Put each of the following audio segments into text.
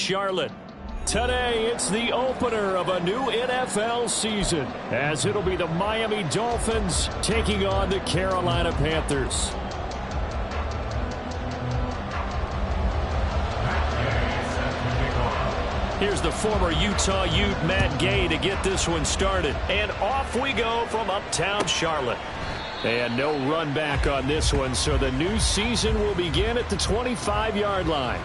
Charlotte. Today, it's the opener of a new NFL season, as it'll be the Miami Dolphins taking on the Carolina Panthers. Here's the former Utah Ute Matt Gay to get this one started. And off we go from uptown Charlotte. And no run back on this one, so the new season will begin at the 25-yard line.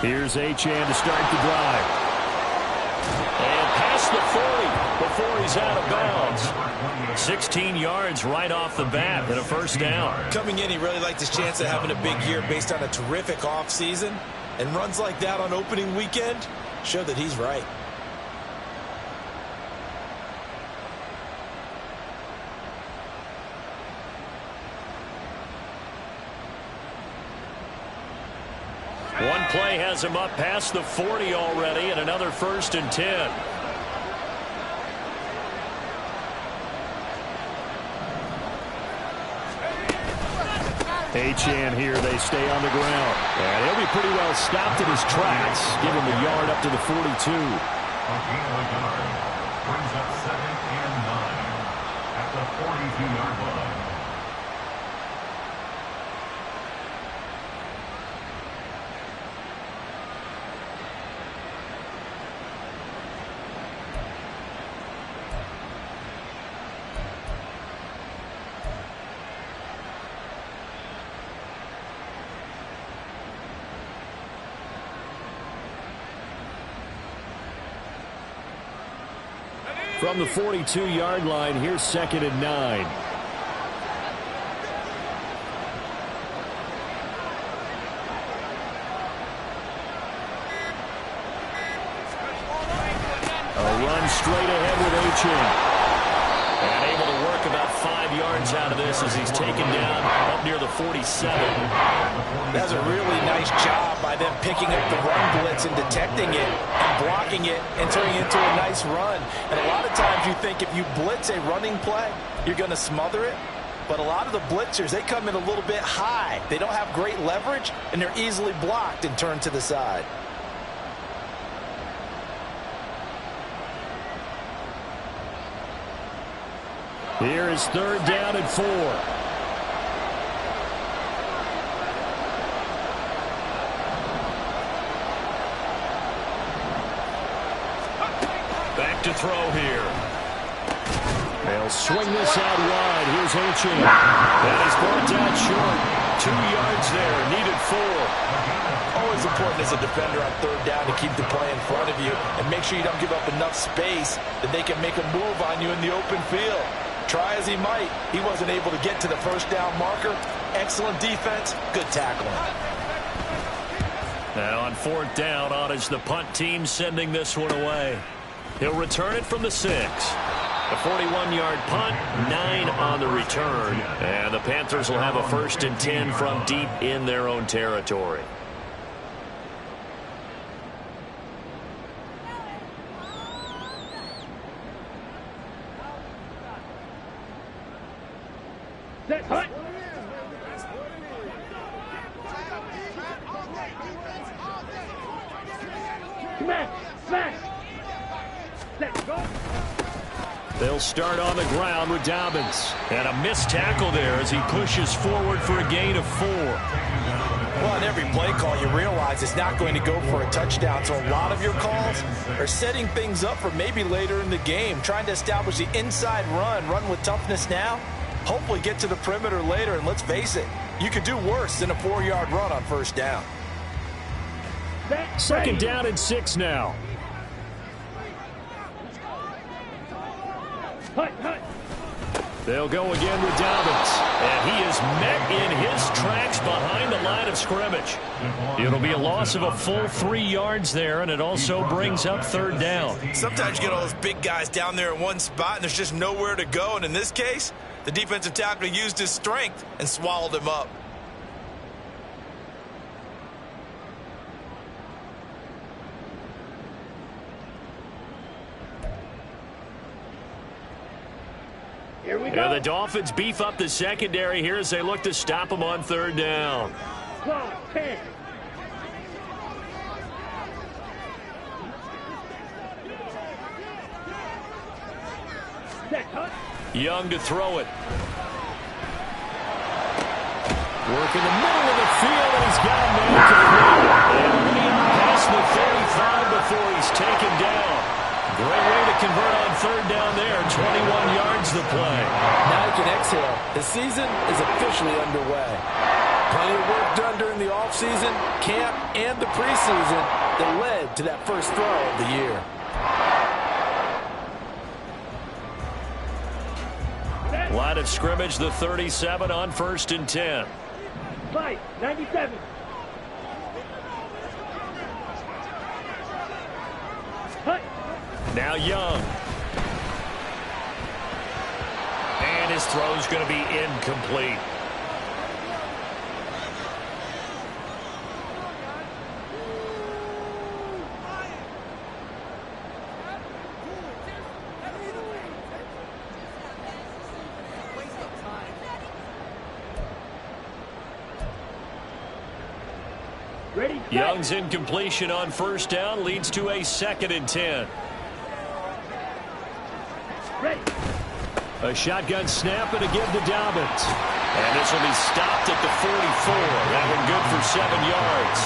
Here's Achane to start the drive. And past the 40 before he's out of bounds. 16 yards right off the bat and a first down. Coming in, he really liked his chance of having a big year based on a terrific offseason. And runs like that on opening weekend show that he's right. One play has him up past the 40 already, and another 1st and 10. Achane here, they stay on the ground. And he'll be pretty well stopped in his tracks. Give him a yard up to the 42. Brings up 2nd and 9 at the 42-yard line. From the 42-yard line, here's 2nd and 9. A run straight ahead with Achane. And able to work about 5 yards out of this as he's taken down up near the 47. That's a really nice job by them picking up the run blitz and detecting it and blocking it and turning it into a nice run. And a lot of times you think if you blitz a running play, you're going to smother it. But a lot of the blitzers, they come in a little bit high. They don't have great leverage, and they're easily blocked and turned to the side. Here is 3rd down and 4. Back to throw here. They'll swing this out wide. Here's Achane. And he's brought down short. 2 yards there. Needed 4. Always important as a defender on 3rd down to keep the play in front of you and make sure you don't give up enough space that they can make a move on you in the open field. Try as he might, he wasn't able to get to the 1st down marker. Excellent defense, good tackling. Now on 4th down, on is the punt team sending this one away. He'll return it from the 6. A 41-yard punt, 9 on the return. And the Panthers will have a 1st and 10 from deep in their own territory. They'll start on the ground with Dobbins. And a missed tackle there as he pushes forward for a gain of 4. Well, on every play call, you realize it's not going to go for a touchdown. So a lot of your calls are setting things up for maybe later in the game, trying to establish the inside run with toughness now, hopefully get to the perimeter later. And let's face it, you could do worse than a 4-yard run on 1st down. 2nd down and 6 now. They'll go again with Dobbins. And he is met in his tracks behind the line of scrimmage. It'll be a loss of a full 3 yards there, and it also brings up third down. Sometimes you get all those big guys down there in one spot, and there's just nowhere to go. And in this case, the defensive tackle used his strength and swallowed him up. Here we go. The Dolphins beef up the secondary here as they look to stop him on third down. 10. Young to throw it. Work in the middle of the field, and he's got a man complete. And running past the 35 before he's taken down. Great way to convert on third down there. 21 yards the play. Now you can exhale. The season is officially underway. Plenty of work done during the offseason, camp, and the preseason that led to that first throw of the year. Line of scrimmage, the 37 on 1st and 10. Fight, 97. Hut. Now Young. And his throw's going to be incomplete. Ready, Young's incompletion on 1st down leads to a 2nd and 10. ready. A shotgun snap and a give to Dobbins. And this will be stopped at the 44. That one good for 7 yards.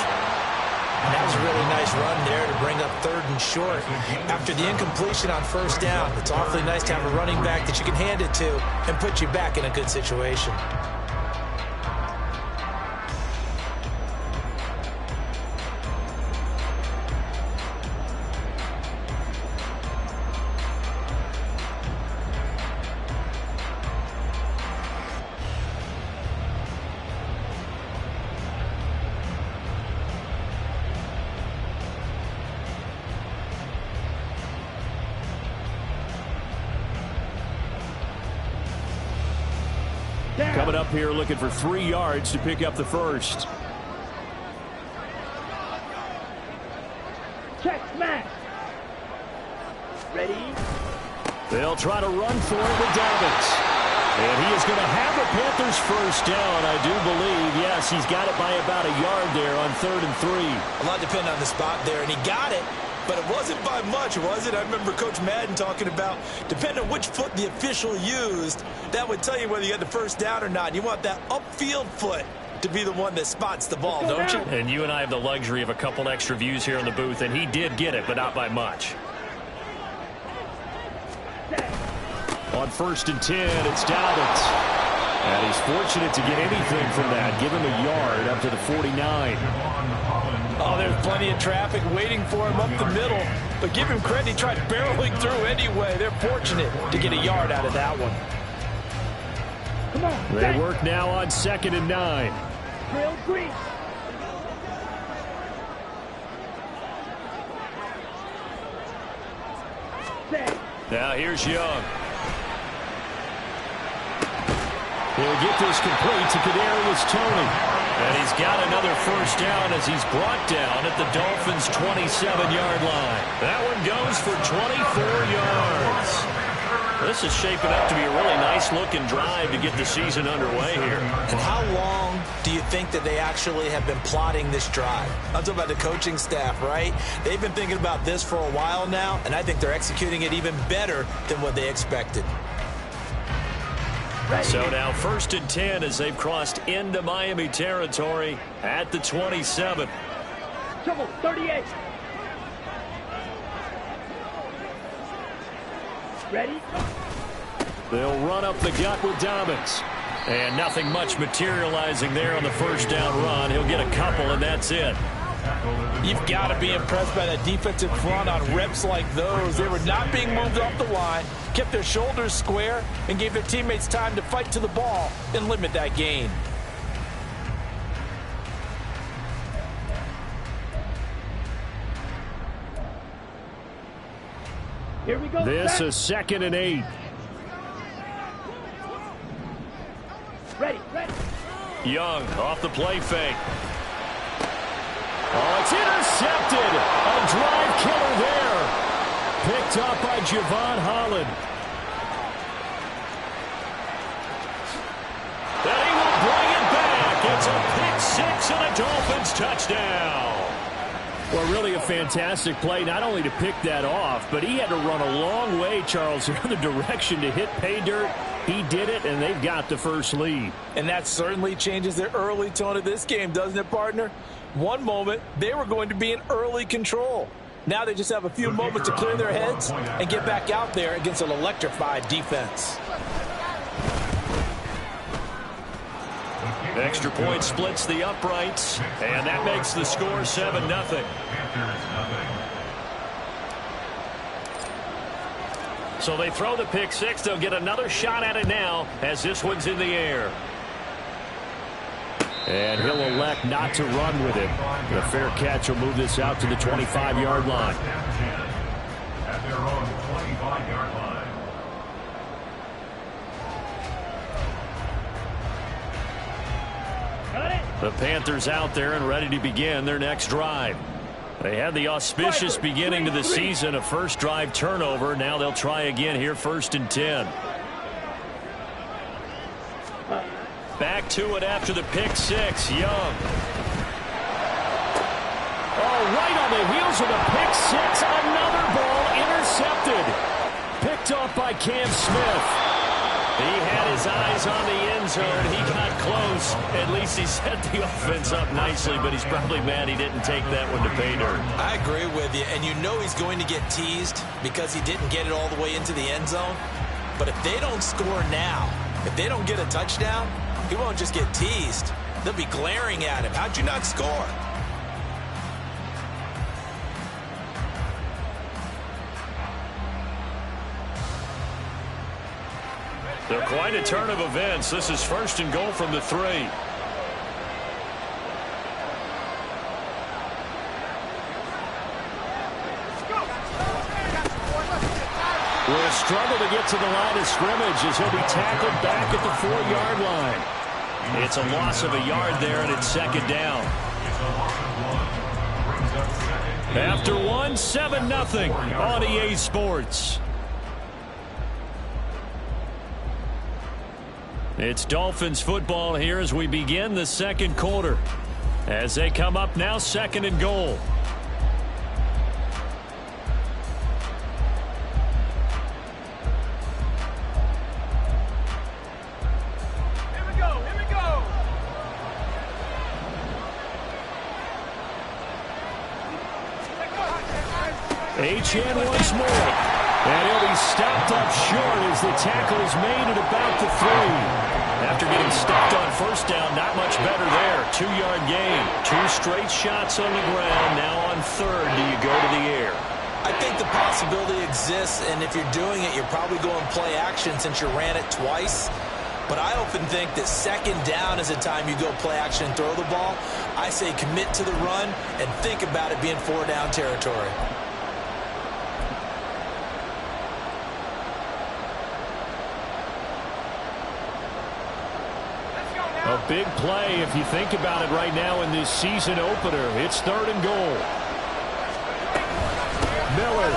That was a really nice run there to bring up 3rd and short. After the incompletion on 1st down, it's awfully nice to have a running back that you can hand it to and put you back in a good situation. Coming up here looking for 3 yards to pick up the first. Check, smash. Ready. They'll try to run for it with Dobbins. And he is going to have the Panthers first down, I do believe. Yes, he's got it by about a yard there on 3rd and 3. A lot depended on the spot there, and he got it. But it wasn't by much, was it? I remember Coach Madden talking about, depending on which foot the official used, that would tell you whether you had the first down or not. You want that upfield foot to be the one that spots the ball, don't you? And you and I have the luxury of a couple extra views here in the booth, and he did get it, but not by much. On 1st and 10, it's Dobbins. And he's fortunate to get anything from that. Give him a yard up to the 49. Oh, there's plenty of traffic waiting for him up the middle. But give him credit, he tried barreling through anyway. They're fortunate to get a yard out of that one. Come on. They work now on 2nd and 9. Drill green. Set. Now here's Young. He'll get this complete to Kadarius Toney. And he's got another first down as he's brought down at the Dolphins' 27-yard line. That one goes for 24 yards. This is shaping up to be a really nice-looking drive to get the season underway here. And how long do you think that they actually have been plotting this drive? I'm talking about the coaching staff, right? They've been thinking about this for a while now, and I think they're executing it even better than what they expected. So now 1st and 10 as they've crossed into Miami territory at the 27. Trouble, 38. Ready? They'll run up the gut with Dobbins. And nothing much materializing there on the first down run. He'll get a couple, and that's it. You've got to be impressed by that defensive front on reps like those. They were not being moved off the line, kept their shoulders square, and gave their teammates time to fight to the ball and limit that gain. Here we go. This set. is 2nd and 8. Ready, ready. Young off the play fake. Oh, it's intercepted. A drive killer there. Picked up by Javon Holland. And he will bring it back. It's a pick six and a Dolphins touchdown. Well, really a fantastic play, not only to pick that off, but he had to run a long way, Charles, in the direction to hit pay dirt. He did it, and they've got the first lead. And that certainly changes the early tone of this game, doesn't it, partner? One moment, they were going to be in early control. Now they just have a few moments to clear their heads and get back out there against an electrified defense. Extra point splits the uprights, and that makes the score 7-0. So they throw the pick six. They'll get another shot at it now as this one's in the air. And he'll elect not to run with it. The fair catch will move this out to the 25-yard line. At their own 25-yard line. The Panthers out there and ready to begin their next drive. They had the auspicious beginning to the season, a first drive turnover. Now they'll try again here, 1st and 10. Back to it after the pick six. Young. Oh, right on the heels of the pick six. Another ball intercepted. Picked off by Cam Smith. He had his eyes on the end zone. He got close. At least he set the offense up nicely, but he's probably mad he didn't take that one to pay dirt. I agree with you, and you know he's going to get teased because he didn't get it all the way into the end zone. But if they don't score now, if they don't get a touchdown, he won't just get teased. They'll be glaring at him. How'd you not score? They're quite a turn of events. This is 1st and goal from the 3. Will struggle to get to the line of scrimmage as he'll be tackled back at the 4-yard line. It's a loss of a yard there, and it's 2nd down. After 7-0 on EA Sports. It's Dolphins football here as we begin the second quarter. As they come up now, 2nd and goal. Here we go, here we go. Achane once more. And he'll be stopped up short as the tackle is made at about the 3. After getting stopped on 1st down, not much better there. 2-yard gain. 2 straight shots on the ground. Now on 3rd, do you go to the air? I think the possibility exists, and if you're doing it, you're probably going play action since you ran it twice. But I often think that 2nd down is the time you go play action and throw the ball. I say commit to the run and think about it being 4-down territory. A big play if you think about it right now in this season opener. It's 3rd and goal. Miller.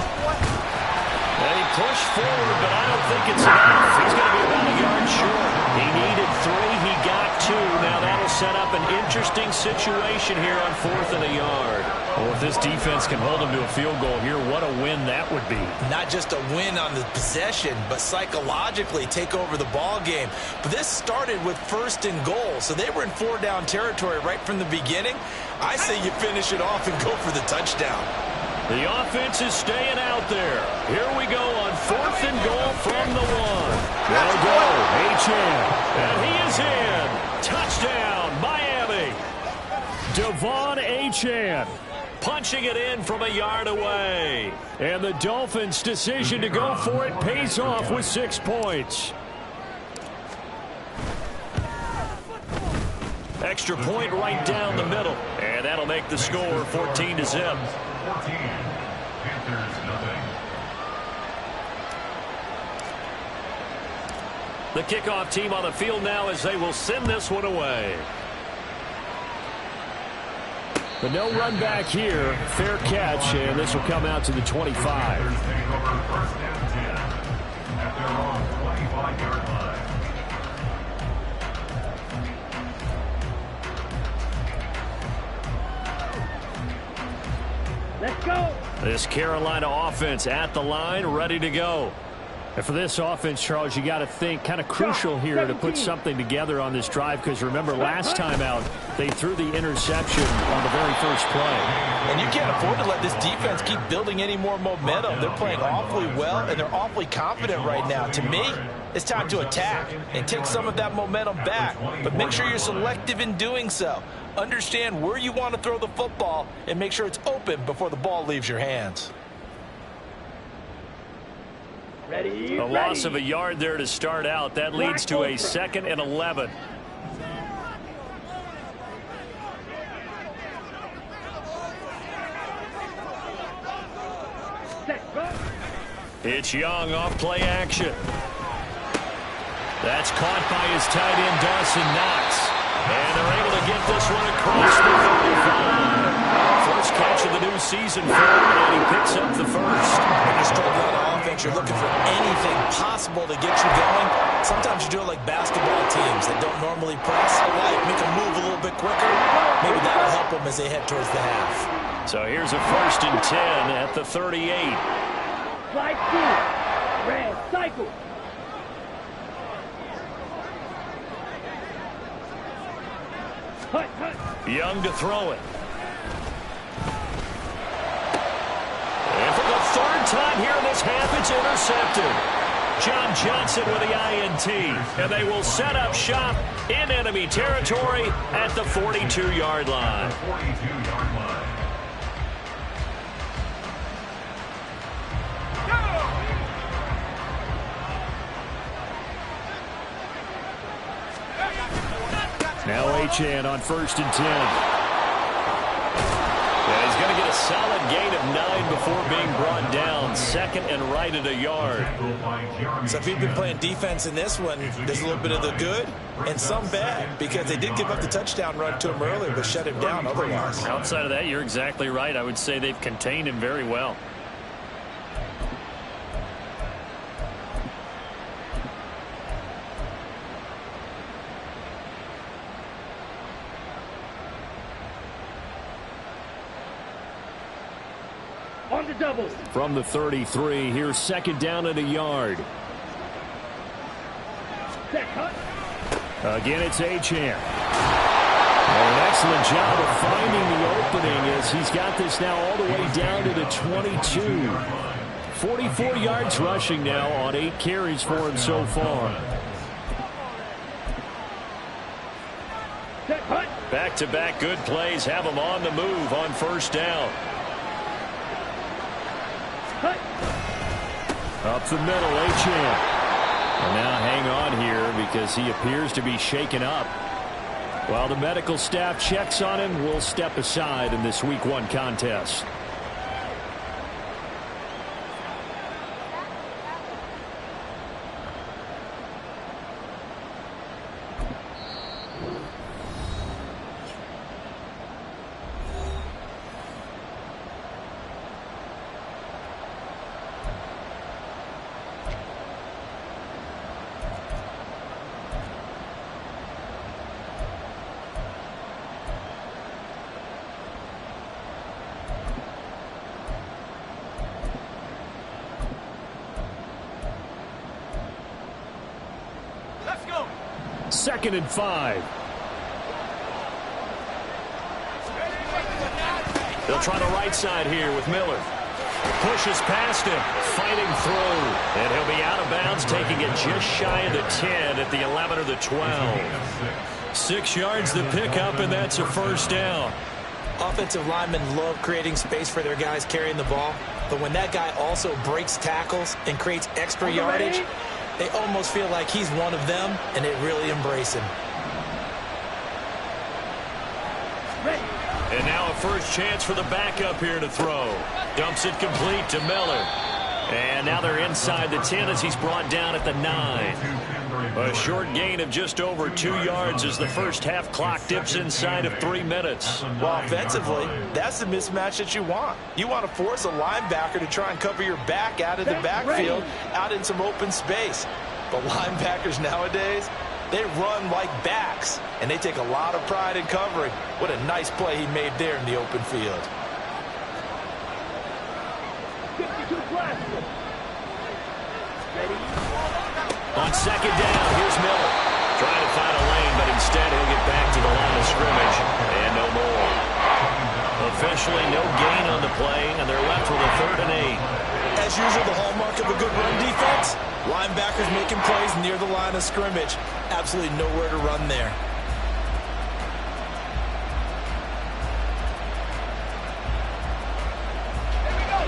And he pushed forward, but I don't think it's enough. He's going to be about a yard short. He needed 3. He got 2. Now that'll set up an interesting situation here on 4th and a yard. Well, if this defense can hold him to a field goal here, what a win that would be. Not just a win on the possession, but psychologically take over the ball game. But this started with 1st and goal, so they were in 4-down territory right from the beginning. I say you finish it off and go for the touchdown. The offense is staying out there. Here we go on 4th and goal from the 1. They'll go. Achane. And he is in. Touchdown, Miami. Devon Achane punching it in from a yard away. And the Dolphins' decision to go for it pays off with 6 points. Extra point right down the middle. And that'll make the score 14-0. 14. Panthers nothing. The kickoff team on the field now as they will send this one away. But no run back here. Fair catch, and this will come out to the 25. Panthers take over first and 10 at their own 25-yard line. Let's go. This Carolina offense at the line, ready to go. And for this offense, Charles, you got to think kind of crucial here to put something together on this drive, because remember last time out they threw the interception on the very first play. And you can't afford to let this defense keep building any more momentum. They're playing awfully well, and they're awfully confident right now. To me, it's time to attack and take some of that momentum back. But make sure you're selective in doing so. Understand where you want to throw the football and make sure it's open before the ball leaves your hands. Ready. A loss of a yard there to start out. That leads to a 2nd and 11. It's Young off play action. That's caught by his tight end, Dawson Knox. And they're able to get this one across the 35. First catch of the new season for him, and he picks up the first. When you're struggling on offense, you're looking for anything possible to get you going. Sometimes you do it like basketball teams that don't normally press. Make them move a little bit quicker. Maybe that'll help them as they head towards the half. So here's a 1st and 10 at the 38. Slide through. Red cycle. Hut, hut. Young to throw it. And for the 3rd time here in this half, it's intercepted. John Johnson with the INT. And they will set up shop in enemy territory at the 42-yard line. 42-yard line. Now Achane on 1st and 10. Yeah, he's going to get a solid gain of 9 before being brought down. 2nd and right at a yard. So if you've been playing defense in this one, there's a little bit of the good and some bad, because they did give up the touchdown run to him earlier, but shut him down otherwise. Outside of that, you're exactly right. I would say they've contained him very well. On the double. From the 33, here's 2nd down at a yard. Set cut. Again, it's Achane. An excellent job of finding the opening as he's got this now all the way down to the 22. 44 yards rushing now on 8 carries for him so far. Set cut. Back-to-back good plays have him on the move on 1st down. Cut. Up the middle, Achane. And now hang on here because he appears to be shaken up. While the medical staff checks on him, we'll step aside in this Week 1 contest. Let's go. 2nd and 5. They'll try the right side here with Miller. Pushes past him, fighting through. And he'll be out of bounds, taking it just shy of the 10 at the 11 or the 12. 6 yards to pick up, and that's a first down. Offensive linemen love creating space for their guys carrying the ball, but when that guy also breaks tackles and creates extra yardage, they almost feel like he's one of them, and they really embrace him. And now a first chance for the backup here to throw. Dumps it complete to Miller. And now they're inside the 10 as he's brought down at the 9. A short gain of just over 2 yards as the first half clock dips inside of 3 minutes. Well, offensively, that's the mismatch that you want. You want to force a linebacker to try and cover your back out of the backfield, out in some open space. But linebackers nowadays, they run like backs, and they take a lot of pride in covering. What a nice play he made there in the open field. 52 plus. Ready? On second down, here's Miller. Trying to find a lane, but instead he'll get back to the line of scrimmage. And no more. Officially no gain on the play, and they're left with a 3rd and 8. As usual, the hallmark of a good run defense, linebackers making plays near the line of scrimmage. Absolutely nowhere to run there. Here we go.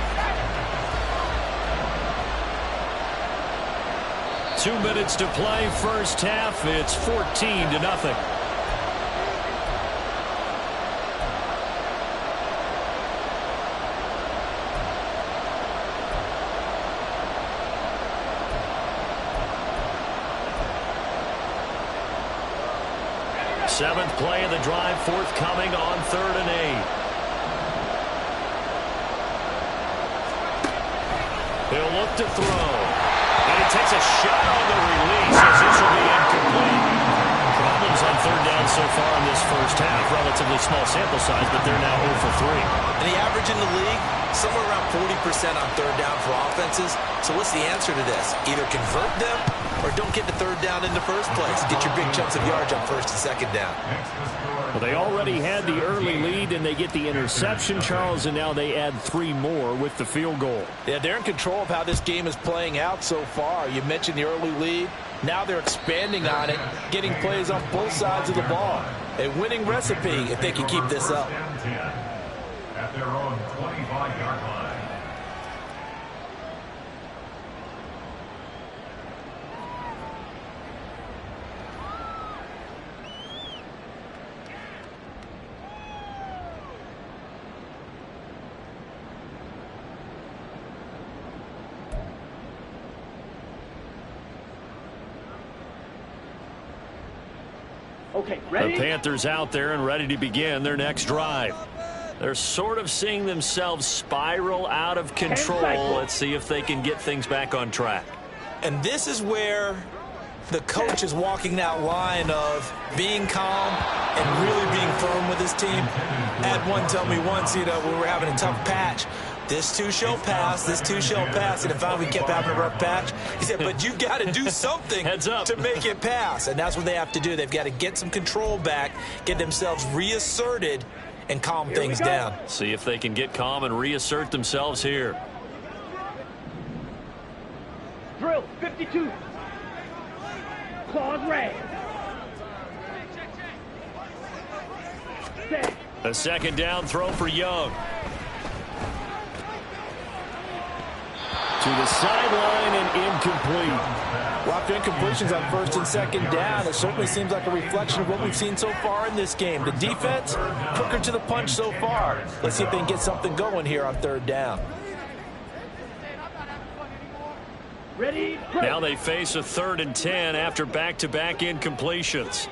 2 minutes to play, first half. It's 14-0. Seventh play of the drive forthcoming on 3rd and 8. He'll look to throw. And he takes a shot on the release as this will be incomplete. Problems on 3rd down so far in this first half. Relatively small sample size, but they're now 0 for 3. And the average in the league, somewhere around 40% on 3rd down for offenses. So what's the answer to this? Either convert them or don't get to 3rd down in the first place. Get your big chunks of yards on 1st and 2nd down. Well, they already had the early lead, and they get the interception, Charles, and now they add 3 more with the field goal. Yeah, they're in control of how this game is playing out so far. You mentioned the early lead. Now they're expanding on it, getting plays on both sides of the ball. A winning recipe if they can keep this up. At their own 25-yard line. Okay, ready? The Panthers out there and ready to begin their next drive. They're sort of seeing themselves spiral out of control. Let's see if they can get things back on track. And this is where the coach is walking that line of being calm and really being firm with his team. Had one tell me once, when we were having a tough patch, this too shall pass, this too shall pass. And if we kept having a rough patch, he said, but you got to do something to make it pass. And that's what they have to do. They've got to get some control back, get themselves reasserted, and calm things down. See if they can get calm and reassert themselves here. Drill, 52. Claws red. Set. A second down throw for Young. To the sideline and incomplete. Well, after incompletions on 1st and 2nd down, it certainly seems like a reflection of what we've seen so far in this game. The defense, quicker to the punch so far. Let's see if they can get something going here on 3rd down. Ready? Now they face a 3rd and 10 after back-to-back incompletions.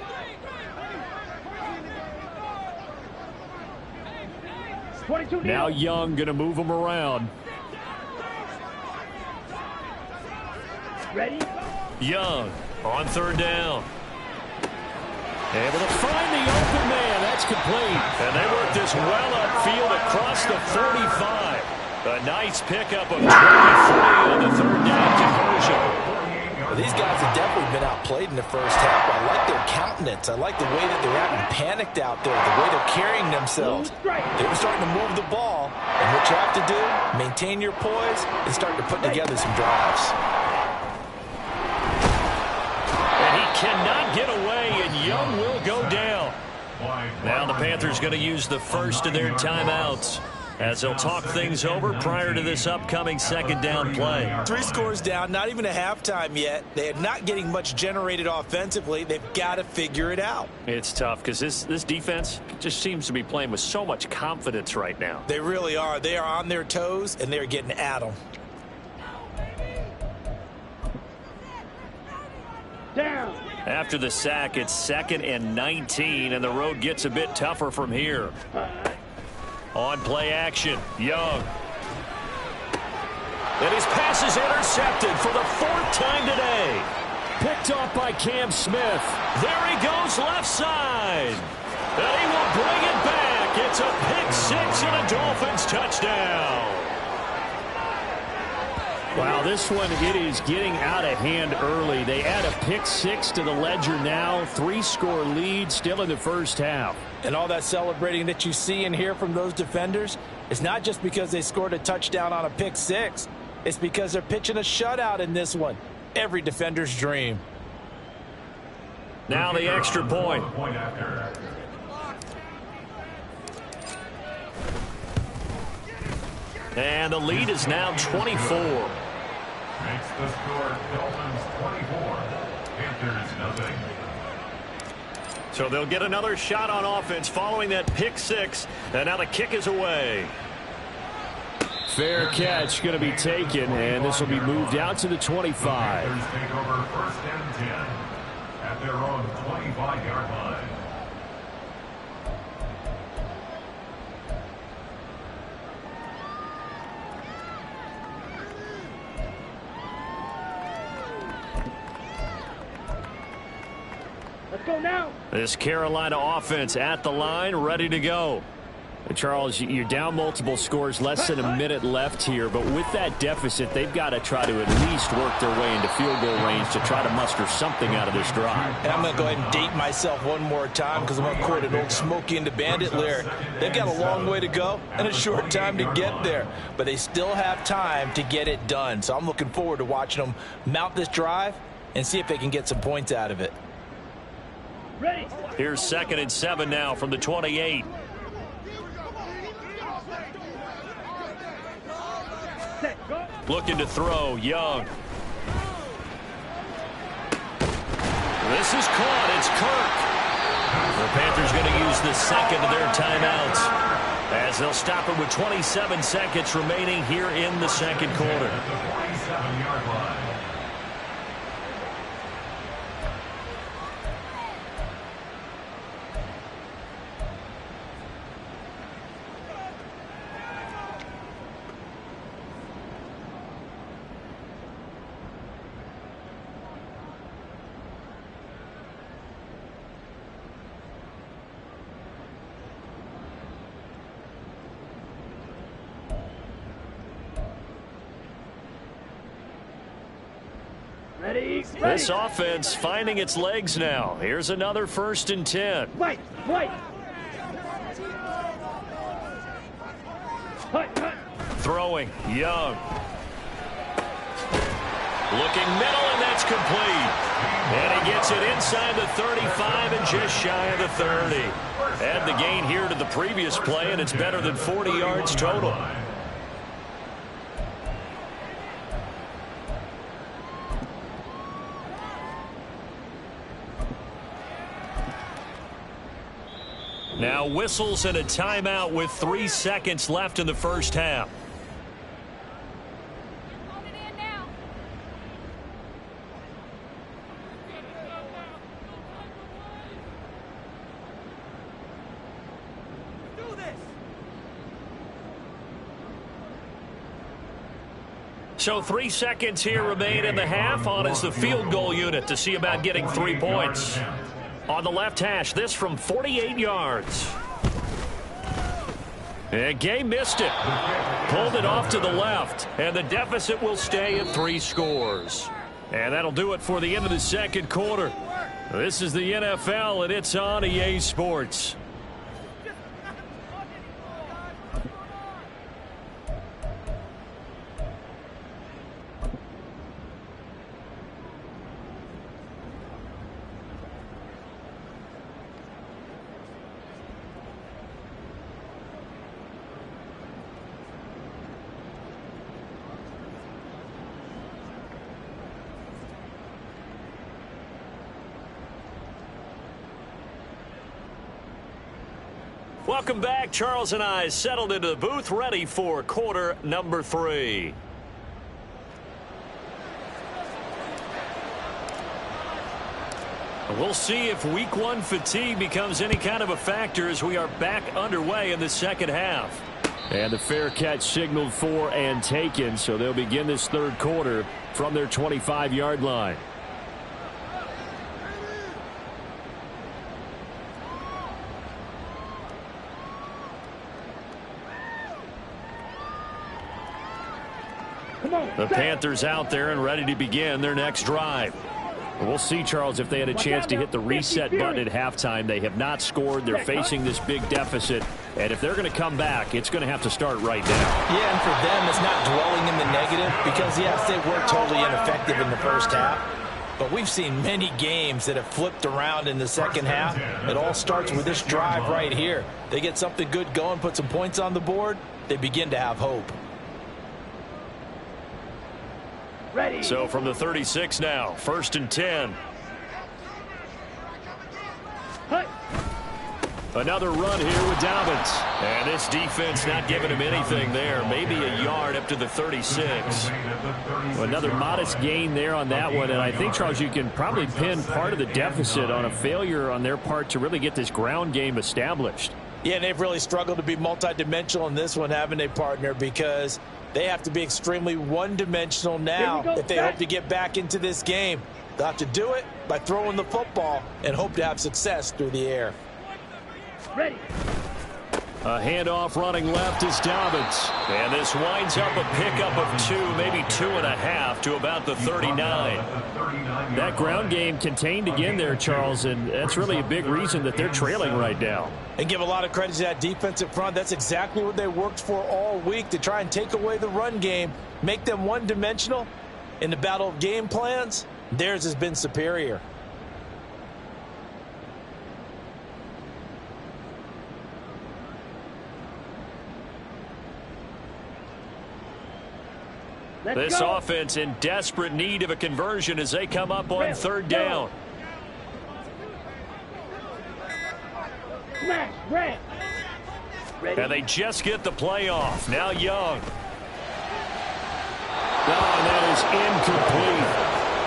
Now Young going to move them around. Ready? Young on 3rd down. Able to find the open man. That's complete. And they work this well upfield across the 45. A nice pickup of 23 on the 3rd down conversion. Well, these guys have definitely been outplayed in the first half. I like their countenance. I like the way that they're acting panicked out there, the way they're carrying themselves. They were starting to move the ball. And what you have to do, maintain your poise and start to put together some drives. And he cannot get away, and Young will go down. Now the Panthers going to use the first of their timeouts as they'll talk things over prior to this upcoming second down play. 3 scores down, not even a halftime yet. They're not getting much generated offensively. They've got to figure it out. It's tough because this defense just seems to be playing with so much confidence right now. They really are. They are on their toes, and they're getting at them. Down. After the sack, it's 2nd and 19, and the road gets a bit tougher from here. On play action, Young. And his pass is intercepted for the 4th time today. Picked off by Cam Smith. There he goes left side. And he will bring it back. It's a pick 6 and a Dolphins touchdown. Wow, this one, it is getting out of hand early. They add a pick 6 to the ledger now. 3-score lead still in the first half. And all that celebrating that you see and hear from those defenders is not just because they scored a touchdown on a pick 6. It's because they're pitching a shutout in this one. Every defender's dream. Now the extra point. And the lead is now 24. Makes the score Dolphins 24, Panthers nothing. So they'll get another shot on offense following that pick 6. And now the kick is away. Fair catch going to be taken, and this will be moved out to the 25. Panthers take over 1st and 10 at their own 25-yard line. Let's go now. This Carolina offense at the line, ready to go. Charles, you're down multiple scores, less than a minute left here, but with that deficit, they've got to try to at least work their way into field goal range to try to muster something out of this drive. And I'm going to go ahead and date myself one more time because I'm going to quote an old Smokey and the Bandit lyric. They've got a long way to go and a short time to get there, but they still have time to get it done. So I'm looking forward to watching them mount this drive and see if they can get some points out of it. Ready. Here's 2nd and 7 now from the 28. Set. Go. Looking to throw, Young. This is caught. It's Kirk. The Panthers going to use the 2nd of their timeouts as they'll stop it with 27 seconds remaining here in the 2nd quarter. At the 47-yard line. Ready. This offense finding its legs now. Here's another 1st and 10. White. White. Hut. Hut. Throwing, Young. Looking middle, and that's complete. And he gets it inside the 35 and just shy of the 30. Add the gain here to the previous play, and it's better than 40 yards total. Now whistles and a timeout with 3 seconds left in the first half. So 3 seconds here remain in the half. On is the field goal unit to see about getting 3 points. On the left hash, this from 48 yards. And Gay missed it. Pulled it off to the left. And the deficit will stay at 3 scores. And that'll do it for the end of the 2nd quarter. This is the NFL, and it's on EA Sports. Welcome back. Charles and I settled into the booth, ready for quarter number 3. We'll see if week 1 fatigue becomes any kind of a factor as we are back underway in the second half. And the fair catch signaled for and taken, so they'll begin this third quarter from their 25-yard line. The Panthers out there and ready to begin their next drive. We'll see, Charles, if they had a chance to hit the reset button at halftime. They have not scored. They're facing this big deficit. And if they're going to come back, it's going to have to start right now. Yeah, and for them, it's not dwelling in the negative because, yes, they were totally ineffective in the first half. But we've seen many games that have flipped around in the second half. It all starts with this drive right here. They get something good going, put some points on the board, they begin to have hope. Ready. So from the 36 now, 1st and 10. Hey. Another run here with Dobbins. And this defense not giving him anything there. Maybe a yard up to the 36. Another modest gain there on that one. And I think, Charles, you can probably pin part of the deficit on a failure on their part to really get this ground game established. Yeah, and they've really struggled to be multidimensional in this one, haven't they, partner? Because they have to be extremely one-dimensional now if they hope to get back into this game. They'll have to do it by throwing the football and hope to have success through the air. Ready. A handoff running left is Dobbins. And this winds up a pickup of 2, maybe 2.5 to about the 39. That ground game contained again there, Charles, and that's really a big reason that they're trailing right now. And give a lot of credit to that defensive front. That's exactly what they worked for all week, to try and take away the run game, make them one-dimensional. In the battle of game plans, theirs has been superior. This offense in desperate need of a conversion as they come up on 3rd down. Smash. Red. Ready. And they just get the play off. Now Young. Oh, that is incomplete.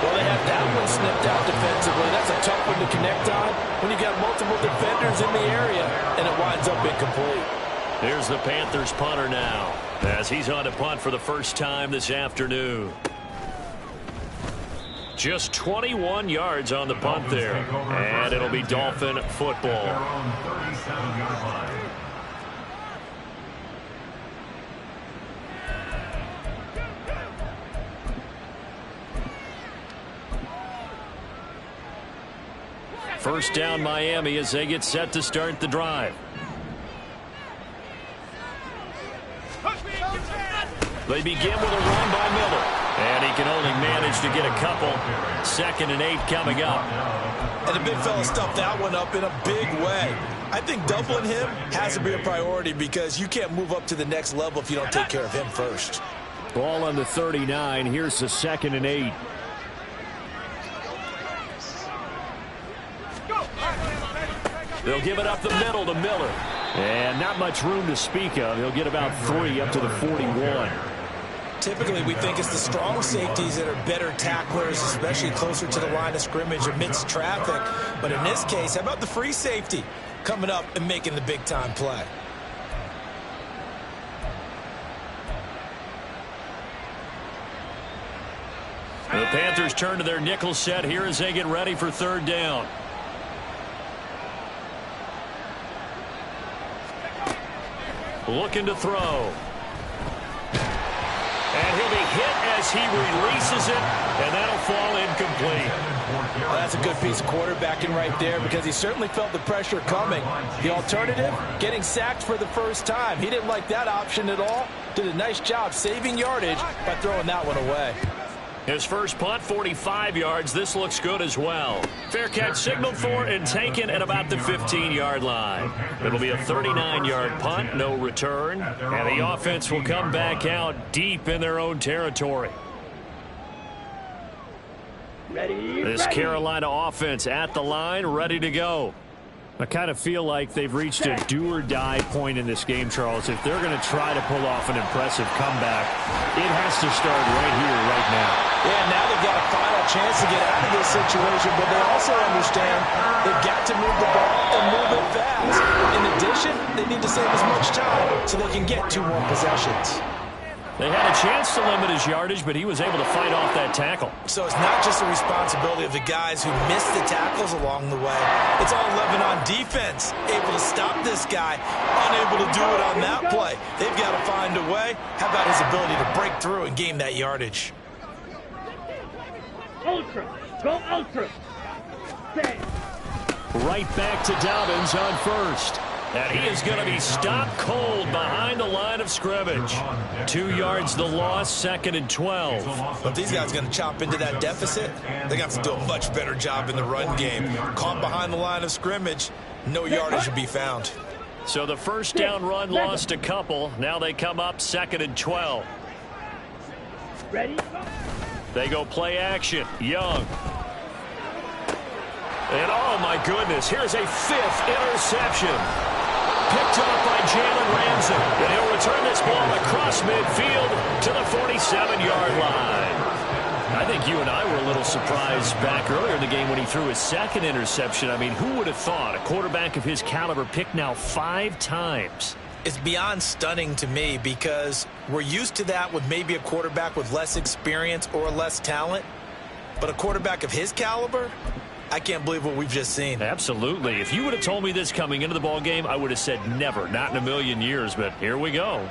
Well, they have that one snipped out defensively. That's a tough one to connect on when you've got multiple defenders in the area, and it winds up incomplete. Here's the Panthers punter now, as he's on to punt for the first time this afternoon. Just 21 yards on the punt there, and it'll be Dolphin football. First down Miami as they get set to start the drive. They begin with a run by Miller. And he can only manage to get a couple. 2nd and 8 coming up. And the big fella stuffed that one up in a big way. I think doubling him has to be a priority because you can't move up to the next level if you don't take care of him first. Ball on the 39. Here's the 2nd and 8. They'll give it up the middle to Miller. And not much room to speak of. He'll get about 3 up to the 41. Typically, we think it's the strong safeties that are better tacklers, especially closer to the line of scrimmage amidst traffic. But in this case, how about the free safety coming up and making the big-time play? The Panthers turn to their nickel set here as they get ready for 3rd down. Looking to throw. And he'll be hit as he releases it, and that'll fall incomplete. Well, that's a good piece of quarterbacking right there because he certainly felt the pressure coming. The alternative, getting sacked for the first time. He didn't like that option at all. Did a nice job saving yardage by throwing that one away. His first punt, 45 yards. This looks good as well. Fair catch signaled for and taken at about the 15-yard line. It'll be a 39-yard punt, no return. And the offense will come back out deep in their own territory. Ready. This Carolina offense at the line, ready to go. I kind of feel like they've reached a do-or-die point in this game, Charles. If they're going to try to pull off an impressive comeback, it has to start right here, right now. Yeah, now they've got a final chance to get out of this situation, but they also understand they've got to move the ball and move it fast. In addition, they need to save as much time so they can get 2 more possessions. They had a chance to limit his yardage, but he was able to fight off that tackle. So it's not just the responsibility of the guys who missed the tackles along the way. It's all living on defense, able to stop this guy, unable to do it on that play. They've got to find a way. How about his ability to break through and gain that yardage? Ultra. Go ultra. Stay. Right back to Dobbins on first. And he is going to be stopped cold behind the line of scrimmage. 2 yards the loss, 2nd and 12. But if these guys are going to chop into that deficit, they're going to have to do a much better job in the run game. Caught behind the line of scrimmage, no yardage to be found. So the first down run lost a couple. Now they come up 2nd and 12. Ready? They go play action. Young. And oh my goodness, here's a 5th interception. Picked up by Jalen Ramsey. And he'll return this ball across midfield to the 47-yard line. I think you and I were a little surprised back earlier in the game when he threw his 2nd interception. I mean, who would have thought a quarterback of his caliber picked now 5 times? It's beyond stunning to me because we're used to that with maybe a quarterback with less experience or less talent. But a quarterback of his caliber, I can't believe what we've just seen. Absolutely. If you would have told me this coming into the ball game, I would have said never, not in a million years, but here we go.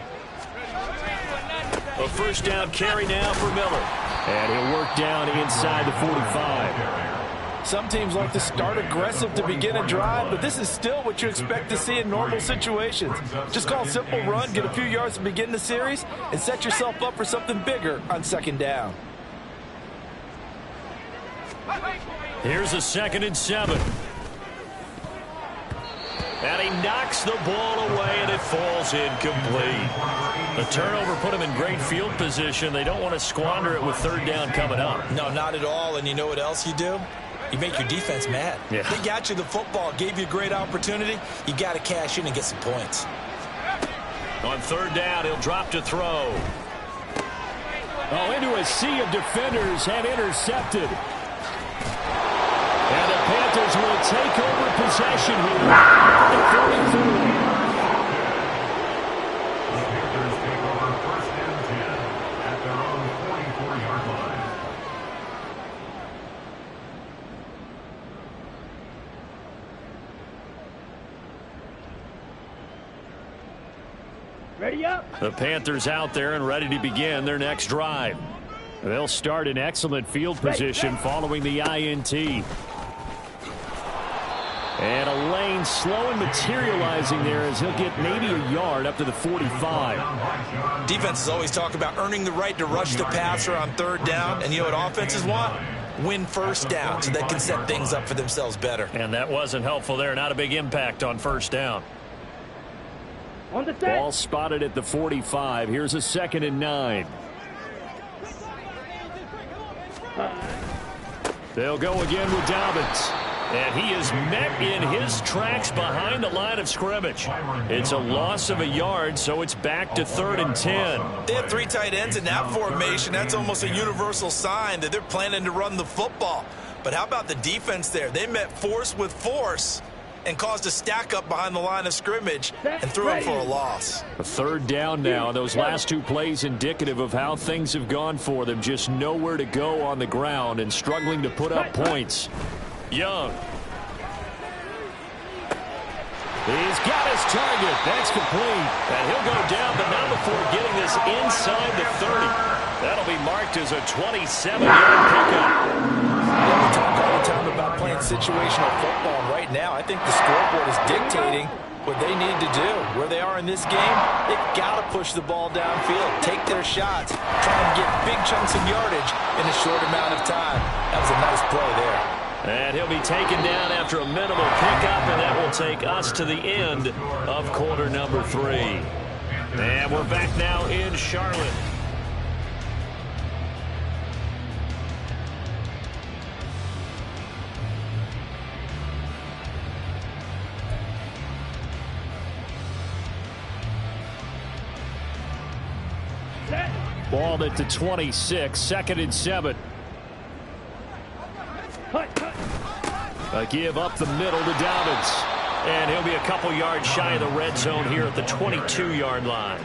A first down carry now for Miller. And he'll work down inside the 45. Some teams like to start aggressive to begin a drive, but this is still what you expect to see in normal situations. Just call a simple run, get a few yards to begin the series, and set yourself up for something bigger on 2nd down. Here's a 2nd and 7. And he knocks the ball away, and it falls incomplete. The turnover put him in great field position. They don't want to squander it with 3rd down coming up. No, not at all. And you know what else you do? You make your defense mad. Yeah. They got you the football, gave you a great opportunity. You got to cash in and get some points. On 3rd down, he'll drop to throw. Oh, into a sea of defenders and intercepted. And the Panthers will take over possession here at the 43. The Panthers take over 1st and 10 at their own 44-yard line. Ready up. The Panthers out there and ready to begin their next drive. They'll start in excellent field position following the INT. And a lane slow and materializing there as he'll get maybe a yard up to the 45. Defenses always talk about earning the right to rush the passer on 3rd down. And you know what offenses want? Win 1st down so they can set things up for themselves better. And that wasn't helpful there. Not a big impact on 1st down. On the set. Ball spotted at the 45. Here's a 2nd and 9. They'll go again with Dobbins. And he is met in his tracks behind the line of scrimmage. It's a loss of a yard, so it's back to 3rd and 10. They have 3 tight ends in that formation. That's almost a universal sign that they're planning to run the football. But how about the defense there? They met force with force and caused a stack up behind the line of scrimmage and threw him for a loss. A 3rd down now. Those last 2 plays indicative of how things have gone for them. Just nowhere to go on the ground and struggling to put up points. Young. He's got his target. That's complete. And he'll go down, but not before getting this inside the 30. That'll be marked as a 27-yard pickup. We talk all the time about playing situational football. And right now, I think the scoreboard is dictating what they need to do. Where they are in this game, they've got to push the ball downfield, take their shots, try and get big chunks of yardage in a short amount of time. That was a nice play there. And he'll be taken down after a minimal pickup, and that will take us to the end of quarter number 3. And we're back now in Charlotte. Ball at the 26, 2nd and 7. A give up the middle to Dobbins. And he'll be a couple yards shy of the red zone here at the 22-yard line.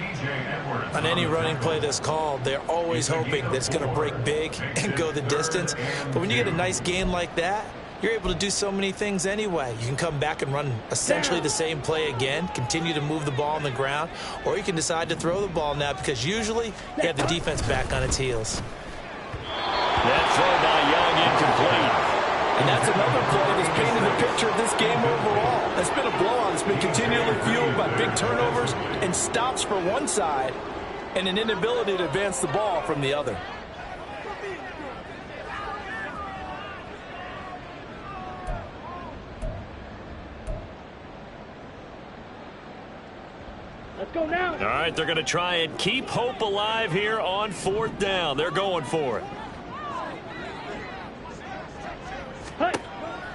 On any running play that's called, they're always hoping that it's going to break big and go the distance. But when you get a nice gain like that, you're able to do so many things anyway. You can come back and run essentially the same play again, continue to move the ball on the ground, or you can decide to throw the ball now because usually you have the defense back on its heels. That throw by Young incomplete. And that's another play that's painted a picture of this game overall. It's been a blowout. It's been continually fueled by big turnovers and stops for one side and an inability to advance the ball from the other. Let's go now. All right, they're going to try and keep hope alive here on 4th down. They're going for it.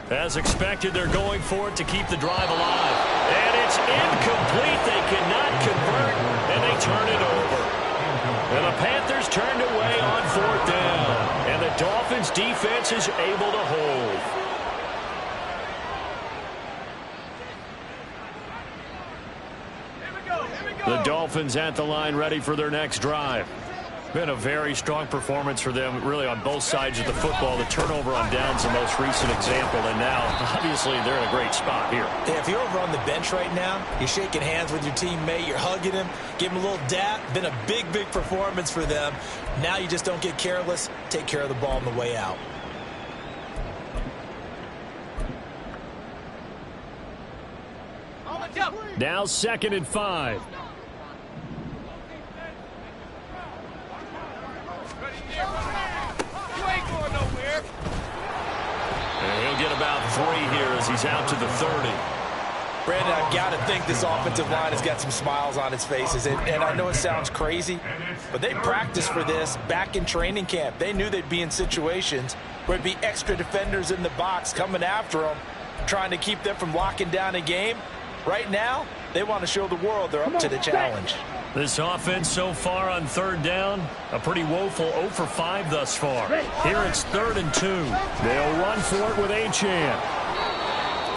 As expected, they're going for it to keep the drive alive. And it's incomplete. They cannot convert, and they turn it over. And the Panthers turned away on 4th down. And the Dolphins' defense is able to hold. The Dolphins at the line ready for their next drive. Been a very strong performance for them, really, on both sides of the football. The turnover on downs the most recent example, and now, obviously, they're in a great spot here. Yeah, if you're over on the bench right now, you're shaking hands with your teammate, you're hugging him, give him a little dap. Been a big, big performance for them. Now you just don't get careless. Take care of the ball on the way out. Now 2nd and 5. And he'll get about 3 here as he's out to the 30. Brandon, I've got to think this offensive line has got some smiles on its faces. And I know it sounds crazy, but they practiced for this back in training camp. They knew they'd be in situations where it'd be extra defenders in the box coming after them, trying to keep them from locking down a game. Right now, they want to show the world they're up to the challenge. This offense so far on 3rd down, a pretty woeful 0 for 5 thus far. Here it's 3rd and 2. They'll run for it with Achane.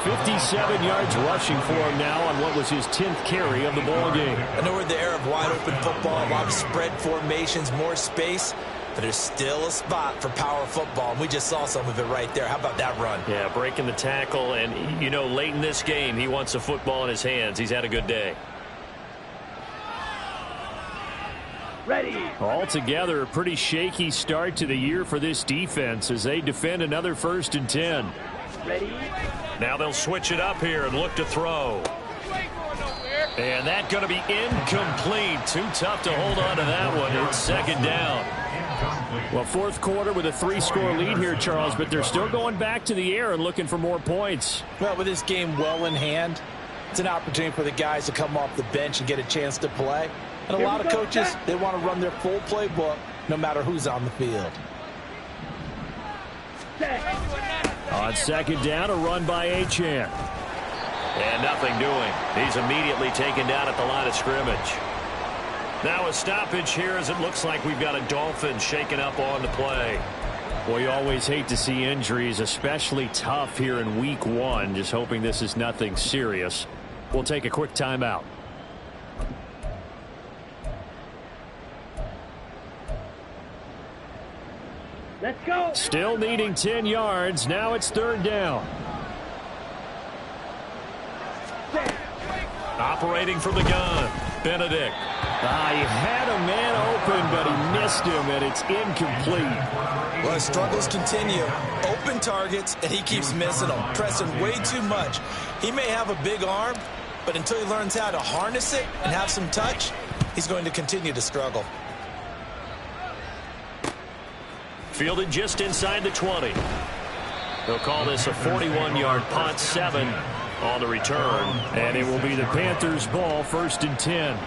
57 yards rushing for him now on what was his 10th carry of the ball game. I know we're in the era of wide open football, a lot of spread formations, more space, but there's still a spot for power football, and we just saw some of it right there. How about that run? Yeah, breaking the tackle, and, you know, late in this game, he wants the football in his hands. He's had a good day. Ready. Altogether, a pretty shaky start to the year for this defense as they defend another 1st and 10. Ready. Now they'll switch it up here and look to throw. And that's going to be incomplete. Too tough to hold on to that one. It's 2nd down. Well, 4th quarter with a 3-score lead here, Charles, but they're still going back to the air and looking for more points. Well, with this game well in hand, it's an opportunity for the guys to come off the bench and get a chance to play. And a lot of coaches, they want to run their full playbook no matter who's on the field. On 2nd down, a run by Achane. And nothing doing. He's immediately taken down at the line of scrimmage. Now a stoppage here as it looks like we've got a Dolphin shaken up on the play. Well, you always hate to see injuries, especially tough here in week 1. Just hoping this is nothing serious. We'll take a quick timeout. Let's go. Still needing 10 yards. Now it's 3rd down. Operating from the gun, Benedict. He had a man open, but he missed him, and it's incomplete. Well, his struggles continue. Open targets, and he keeps missing them, pressing way too much. He may have a big arm, but until he learns how to harness it and have some touch, he's going to continue to struggle. Fielded just inside the 20. They'll call this a 41-yard punt, 7 on the return. And it will be the Panthers' ball, 1st and 10.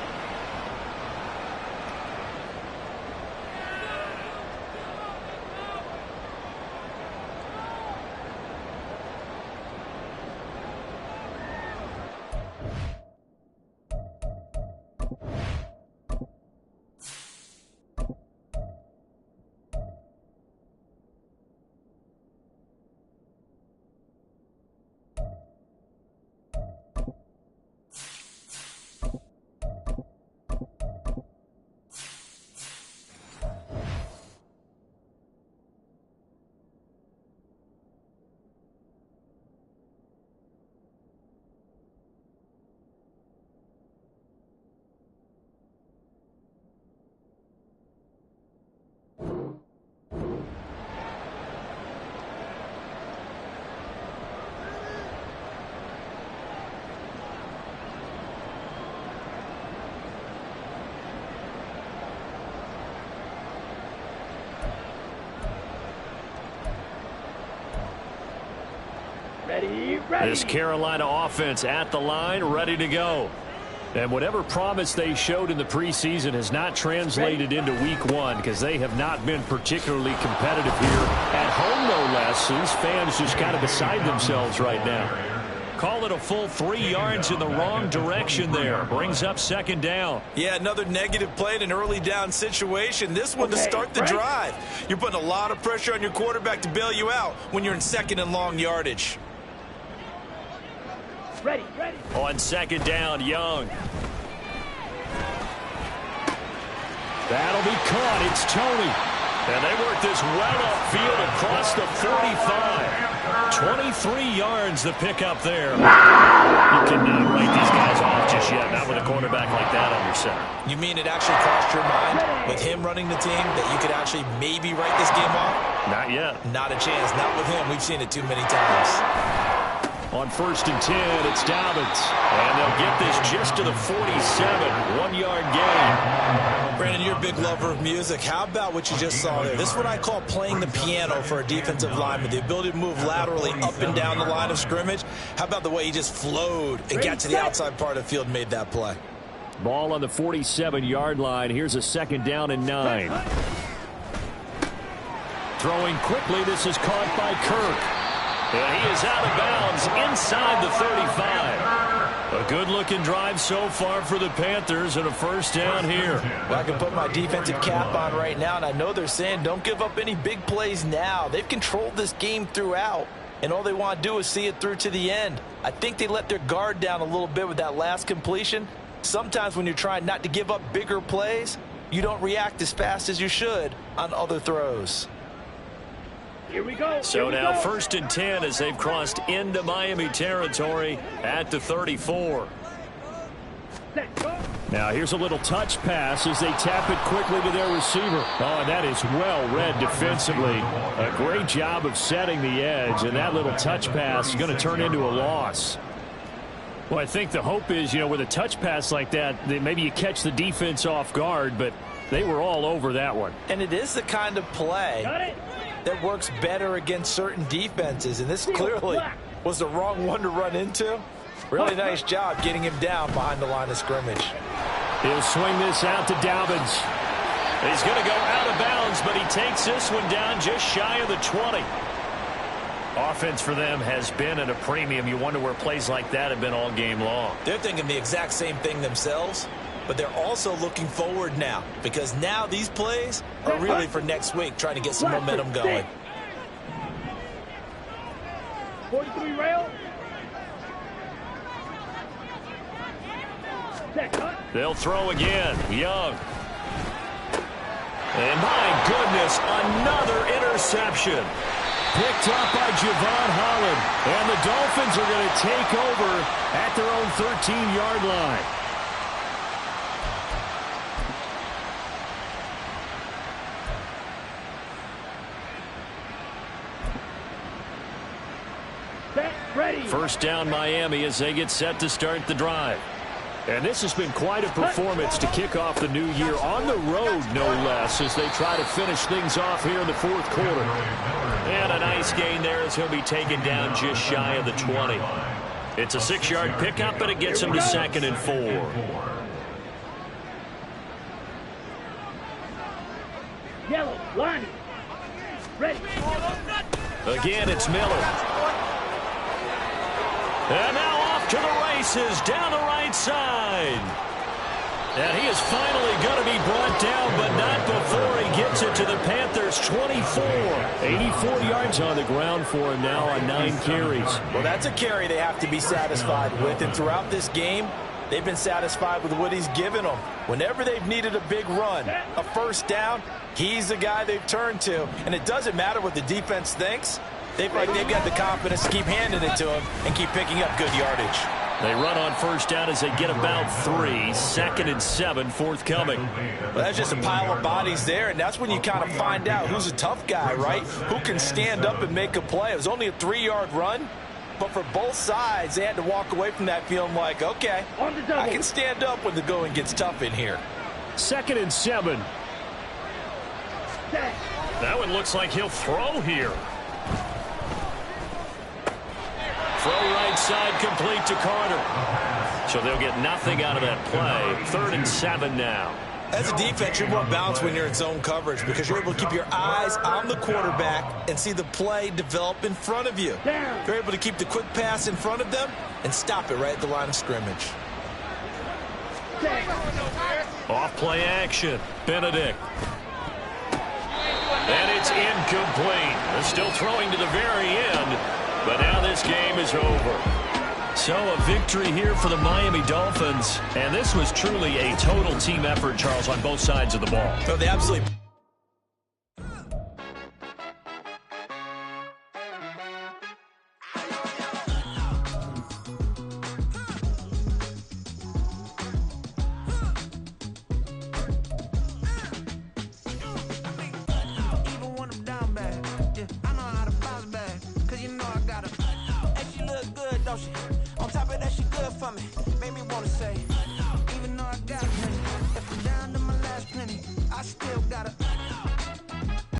Ready. This Carolina offense at the line, ready to go. And whatever promise they showed in the preseason has not translated into week one because they have not been particularly competitive here at home, no less. These fans just kind of beside themselves right now. Call it a full 3 yards in the wrong direction there. Brings up second down. Yeah, another negative play in an early down situation. This one to start the drive. You're putting a lot of pressure on your quarterback to bail you out when you're in second and long yardage. Ready, ready. On second down, Young. That'll be caught. It's Tony. And they work this well upfield across the 45. 23 yards the pickup there. You cannot write these guys off just yet, not with a quarterback like that on your center. You mean it actually crossed your mind with him running the team that you could actually maybe write this game off? Not yet. Not a chance. Not with him. We've seen it too many times. On 1st and 10, it's Dobbins. And they'll get this just to the 47. 1-yard gain. Brandon, you're a big lover of music. How about what you just saw there? This is what I call playing the piano for a defensive lineman. The ability to move laterally up and down the line of scrimmage. How about the way he just flowed and got to the outside part of the field and made that play? Ball on the 47-yard line. Here's a 2nd down and 9. Throwing quickly. This is caught by Kirk. And he is out of bounds inside the 35. A good-looking drive so far for the Panthers and a 1st down here. Well, I can put my defensive cap on right now, and I know they're saying don't give up any big plays now. They've controlled this game throughout, and all they want to do is see it through to the end. I think they let their guard down a little bit with that last completion. Sometimes when you're trying not to give up bigger plays, you don't react as fast as you should on other throws. Here we go. So now 1st and 10 as they've crossed into Miami territory at the 34. Set, go. Now here's a little touch pass as they tap it quickly to their receiver. Oh, and that is well read defensively. A great job of setting the edge, and that little touch pass is going to turn into a loss. Well, I think the hope is, with a touch pass like that maybe you catch the defense off guard, but they were all over that one. And it is the kind of play that works better against certain defenses, and this clearly was the wrong one to run into. Really nice job getting him down behind the line of scrimmage. He'll swing this out to Dobbins. He's going to go out of bounds, but he takes this one down just shy of the 20. Offense for them has been at a premium. You wonder where plays like that have been all game long. They're thinking the exact same thing themselves, but they're also looking forward now because now these plays are really for next week, trying to get some momentum going. 43 rail. They'll throw again. Young. And my goodness, another interception. Picked up by Javon Holland. And the Dolphins are going to take over at their own 13-yard line. Ready. 1st down Miami as they get set to start the drive. And this has been quite a performance to kick off the new year on the road, no less, as they try to finish things off here in the 4th quarter. And a nice gain there as he'll be taken down just shy of the 20. It's a 6-yard pickup, but it gets him to 2nd and 4. Yellow, line. Ready. Again, it's Miller. And now off to the races down the right side. And he is finally going to be brought down, but not before he gets it to the Panthers' 24. 84 yards on the ground for him now on 9 carries. Well, that's a carry they have to be satisfied with. And throughout this game, they've been satisfied with what he's given them. Whenever they've needed a big run, a 1st down, he's the guy they've turned to. And it doesn't matter what the defense thinks. They've got the confidence to keep handing it to him and keep picking up good yardage. They run on 1st down as they get about 3. 2nd and 7 forthcoming. Well, that's just a pile of bodies there, and that's when you kind of find out who's a tough guy, right? Who can stand up and make a play. It was only a 3-yard run, but for both sides, they had to walk away from that feeling like, okay, I can stand up when the going gets tough in here. 2nd and 7. That one looks like he'll throw here. Throw right outside, complete to Carter. So they'll get nothing out of that play. 3rd and 7 now. As a defense, you're more balanced when you're in zone coverage because you're able to keep your eyes on the quarterback and see the play develop in front of you. You're able to keep the quick pass in front of them and stop it right at the line of scrimmage. Off play action. Benedict. And it's incomplete. They're still throwing to the very end, but now this game is over. So a victory here for the Miami Dolphins. And this was truly a total team effort, Charles, on both sides of the ball. No, they absolutely... On top of that, she good for me. Made me wanna say, even though I got plenty, if I'm down to my last penny, I still gotta